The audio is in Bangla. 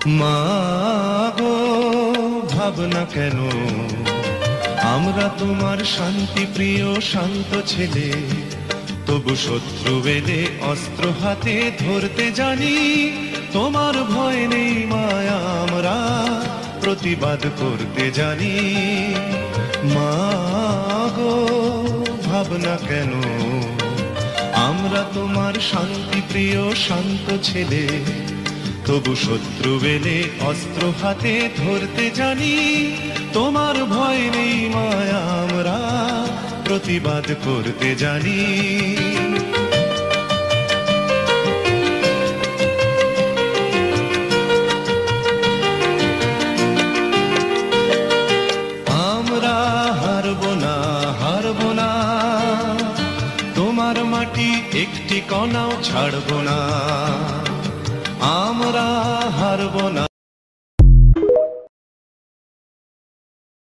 মা গো, ভাবনা কেন, আমরা তোমার শান্তি প্রিয় শান্ত ছেলে, তবু শত্রু এলে অস্ত্র হাতে ধরতে জানি। তোমার ভয় নেই মায়া, আমরা প্রতিবাদ করতে জানি। মা গো, ভাবনা কেন, আমরা তোমার শান্তি প্রিয় শান্ত ছেলে, তবু শত্রু এলে অস্ত্র হাতে ধরতে জানি। তোমার ভয় নেই মায়া, আমরা প্রতিবাদ করতে জানি। আমরা হারব না, হারব না, তোমার মাটি একটি কণাও ছাড়ব